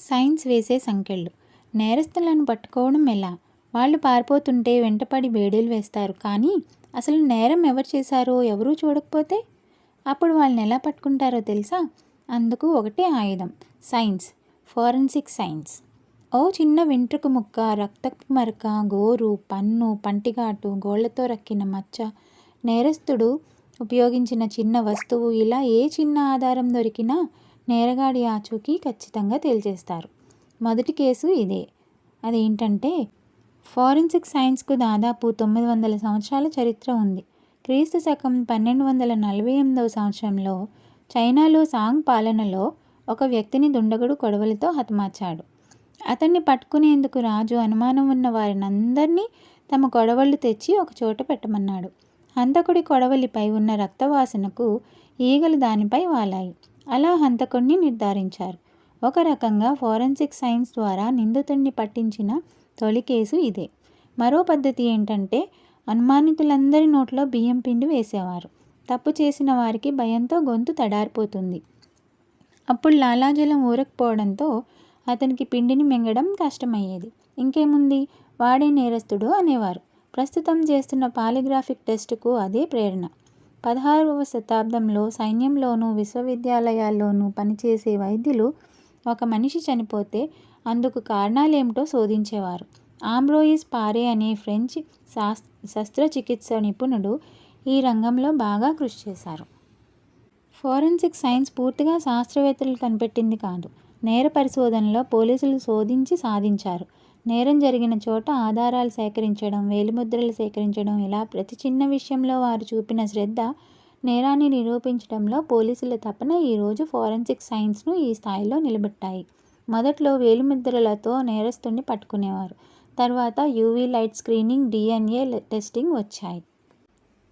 Science వేసే సంకెళ్ళు. నేరస్తులను పట్టుకోవడం ఎలా? వాళ్ళు పారిపోతుంటే వెంటపడి బేడీలు వేస్తారు. కానీ అసలు నేరం ఎవరు చేశారో ఎవరూ చూడకపోతే అప్పుడు వాళ్ళని ఎలా పట్టుకుంటారో తెలుసా? అందుకు ఒకటే ఆయుధం, సైన్స్. Forensic science. ఓ చిన్న వెంట్రుక ముక్క, రక్తపు మరక, గోరు, పన్ను, పంటిఘాటు, గోళ్లతో రక్కిన మచ్చ, నేరస్తుడు ఉపయోగించిన చిన్న వస్తువు, ఇలా ఏ చిన్న ఆధారం దొరికినా నేరగాడి ఆచూకీ ఖచ్చితంగా తేల్చేస్తారు. మొదటి కేసు ఇదే. అదేంటంటే, ఫోరెన్సిక్ సైన్స్కు దాదాపు 900 సంవత్సరాల చరిత్ర ఉంది. క్రీస్తు శకం 1248వ సంవత్సరంలో చైనాలో సాంగ్ పాలనలో ఒక వ్యక్తిని దుండగుడు కొడవలితో హతమార్చాడు. అతన్ని పట్టుకునేందుకు రాజు అనుమానం ఉన్న వారినందరినీ తమ కొడవళ్లు తెచ్చి ఒక చోట పెట్టమన్నాడు. హంతకుడి కొడవలిపై ఉన్న రక్తవాసనకు ఈగలు దానిపై వాలాయి. అలా హంతకుడిని నిర్ధారించారు. ఒక రకంగా ఫోరెన్సిక్ సైన్స్ ద్వారా నిందితుడిని పట్టించిన తొలి కేసు ఇదే. మరో పద్ధతి ఏంటంటే, అనుమానితులందరి నోట్లో బియ్యం పిండి వేసేవారు. తప్పు చేసిన వారికి భయంతో గొంతు తడారిపోతుంది. అప్పుడు లాలాజలం ఊరకపోవడంతో అతనికి పిండిని మింగడం కష్టమయ్యేది. ఇంకేముంది, వాడే నేరస్తుడు అనేవారు. ప్రస్తుతం చేస్తున్న పాలిగ్రాఫిక్ టెస్టుకు అదే ప్రేరణ. 16వ శతాబ్దంలో సైన్యంలోనూ విశ్వవిద్యాలయాల్లోనూ పనిచేసే వైద్యులు ఒక మనిషి చనిపోతే అందుకు కారణాలేమిటో శోధించేవారు. ఆంబ్రోయిస్ పారే అనే ఫ్రెంచ్ శస్త్రచికిత్స నిపుణుడు ఈ రంగంలో బాగా కృషి చేశారు. ఫోరెన్సిక్ సైన్స్ పూర్తిగా శాస్త్రవేత్తలు కనిపెట్టింది కాదు. నేర పరిశోధనలో పోలీసులు శోధించి సాధించారు. నేరం జరిగిన చోట ఆధారాలు సేకరించడం, వేలిముద్రలు సేకరించడం, ఇలా ప్రతి చిన్న విషయంలో వారు చూపిన శ్రద్ధ నేరాన్ని నిరూపించడంలో పోలీసుల తపన ఈరోజు ఫోరెన్సిక్ సైన్స్ను ఈ స్థాయిలో నిలబెట్టాయి. మొదట్లో వేలిముద్రలతో నేరస్తుడిని పట్టుకునేవారు. తర్వాత UV light screening, DNA testing వచ్చాయి.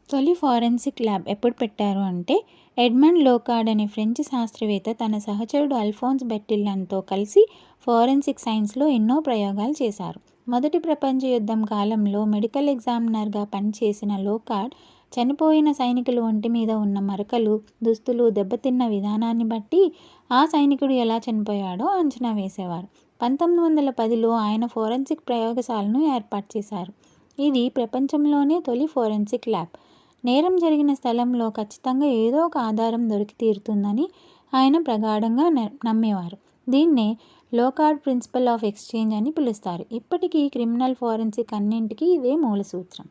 తొలి ఫోరెన్సిక్ ల్యాబ్ ఎప్పుడు పెట్టారు అంటే, ఎడ్మండ్ లోకార్డ్ అనే ఫ్రెంచ్ శాస్త్రవేత్త తన సహచరుడు అల్ఫోన్స్ బెర్టిల్లన్తో కలిసి ఫోరెన్సిక్ సైన్స్లో ఎన్నో ప్రయోగాలు చేశారు. మొదటి ప్రపంచ యుద్ధం కాలంలో మెడికల్ ఎగ్జామినర్గా పనిచేసిన లోకార్డ్ చనిపోయిన సైనికుల ఒంటి మీద ఉన్న మరకలు, దుస్తులు, దెబ్బతిన్న విధానాన్ని బట్టి ఆ సైనికుడు ఎలా చనిపోయాడో అంచనా వేసేవారు. 1910లో ఆయన ఫోరెన్సిక్ ప్రయోగశాలను ఏర్పాటు చేశారు. ఇది ప్రపంచంలోనే తొలి ఫోరెన్సిక్ ల్యాబ్. నేరం జరిగిన స్థలంలో ఖచ్చితంగా ఏదో ఒక ఆధారం దొరికి తీరుతుందని ఆయన ప్రగాఢంగా నమ్మేవారు. దీన్నే లోకార్డ్ ప్రిన్సిపల్ ఆఫ్ ఎక్స్చేంజ్ అని పిలుస్తారు. ఇప్పటికీ క్రిమినల్ ఫోరెన్సిక్ అన్నింటికీ ఇదే మూల సూత్రం.